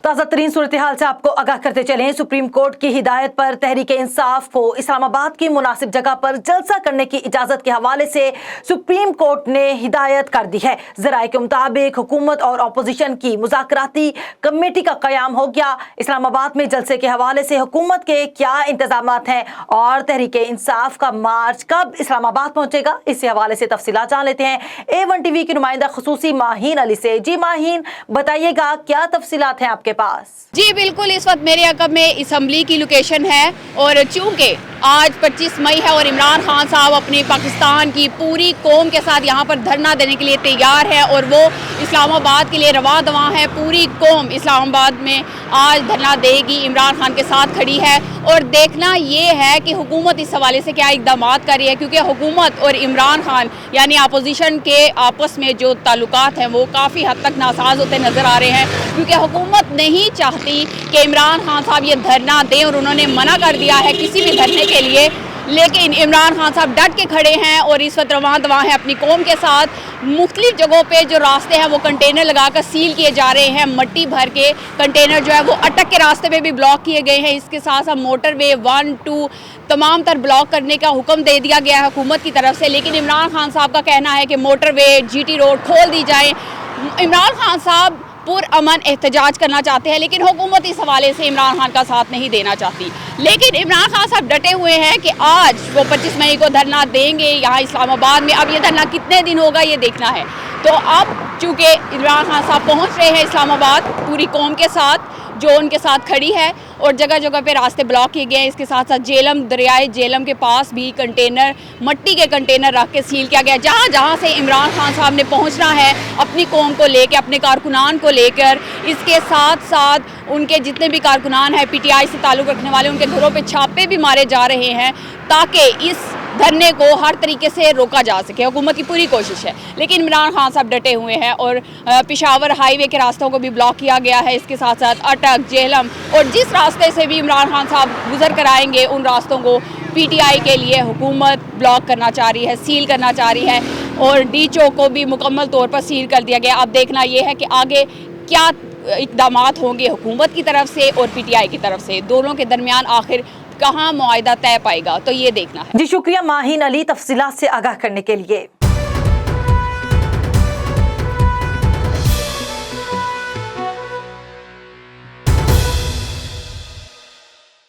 ताज़ा तरीन सूरत हाल से आपको आगाह करते चलें। सुप्रीम कोर्ट की हिदायत पर तहरीक इंसाफ को इस्लामाबाद की मुनासिब जगह पर जलसा करने की इजाजत के हवाले से सुप्रीम कोर्ट ने हिदायत कर दी है। ज़राए के मुताबिक हुकूमत और अपोजिशन की मुज़ाकराती कमेटी का क़याम हो गया। इस्लामाबाद में जलसे के हवाले से हुकूमत के क्या इंतजामात हैं और तहरीक इंसाफ का मार्च कब इस्लामाबाद पहुंचेगा, इसी हवाले से तफसीलात जान लेते हैं A1 TV की नुमाइंदा खुसूसी माहीन अली से। जी माहीन, बताइएगा क्या तफसीलात हैं आपके पास? जी बिल्कुल, इस वक्त मेरे अकब में असम्बली की लोकेशन है और चूंकि आज 25 मई है और इमरान खान साहब अपनी पाकिस्तान की पूरी कौम के साथ यहाँ पर धरना देने के लिए तैयार है और वो इस्लामाबाद के लिए रवा दवा है। पूरी कौम इस्लामाबाद में आज धरना देगी, इमरान खान के साथ खड़ी है और देखना ये है कि हुकूमत इस हवाले से क्या इकदाम कर रही है, क्योंकि हुकूमत और इमरान खान यानी अपोजिशन के आपस में जो ताल्लुकात हैं वो काफ़ी हद तक नासाज होते नज़र आ रहे हैं, क्योंकि हुकूमत नहीं चाहती कि इमरान खान साहब ये धरना दें और उन्होंने मना कर दिया है किसी भी धरने के लिए। लेकिन इमरान खान साहब डट के खड़े हैं और इस वक्त रवां दवा हैं अपनी कौम के साथ। मुख्तलिफ जगहों पे जो रास्ते हैं वो कंटेनर लगाकर सील किए जा रहे हैं, मट्टी भर के कंटेनर जो है वो अटक के रास्ते पे भी ब्लॉक किए गए हैं। इसके साथ साथ मोटरवे 1, 2 तमाम तर ब्लॉक करने का हुक्म दे दिया गया है हुकूमत की तरफ से। लेकिन इमरान खान साहब का कहना है कि मोटरवे GT रोड खोल दी जाए। इमरान खान साहब पुरअमन एहतजाज करना चाहते हैं, लेकिन हुकूमत इस हवाले से इमरान खान का साथ नहीं देना चाहती। लेकिन इमरान खान साहब डटे हुए हैं कि आज वो 25 मई को धरना देंगे यहाँ इस्लामाबाद में। अब ये धरना कितने दिन होगा ये देखना है। तो अब चूँकि इमरान खान साहब पहुँच रहे हैं इस्लामाबाद पूरी कौम के साथ जो उनके साथ खड़ी है और जगह जगह पे रास्ते ब्लॉक किए गए हैं। इसके साथ साथ जेलम दरियाए जेलम के पास भी कंटेनर, मट्टी के कंटेनर रख के सील किया गया। जहाँ जहाँ से इमरान खान साहब ने पहुँचना है अपनी कौम को लेकर, अपने कारकुनान को लेकर, इसके साथ साथ उनके जितने भी कारकुनान हैं PTI से ताल्लुक़ रखने वाले, उनके घरों पर छापे भी मारे जा रहे हैं ताकि इस धरने को हर तरीके से रोका जा सके। हुकूमत की पूरी कोशिश है, लेकिन इमरान खान साहब डटे हुए हैं और पेशावर हाईवे के रास्तों को भी ब्लॉक किया गया है। इसके साथ साथ अटक, जेहलम और जिस रास्ते से भी इमरान खान साहब गुजर कर आएंगे उन रास्तों को PTI के लिए हुकूमत ब्लॉक करना चाह रही है, सील करना चाह रही है और D चौक को भी मुकम्मल तौर पर सील कर दिया गया। अब देखना यह है कि आगे क्या इक़दामात होंगे हुकूमत की तरफ से और PTI की तरफ से, दोनों के दरमियान आखिर कहाँ मुआहिदा तय पाएगा, तो ये देखना है। जी शुक्रिया माहीन अली तफसीलात से आगाह करने के लिए।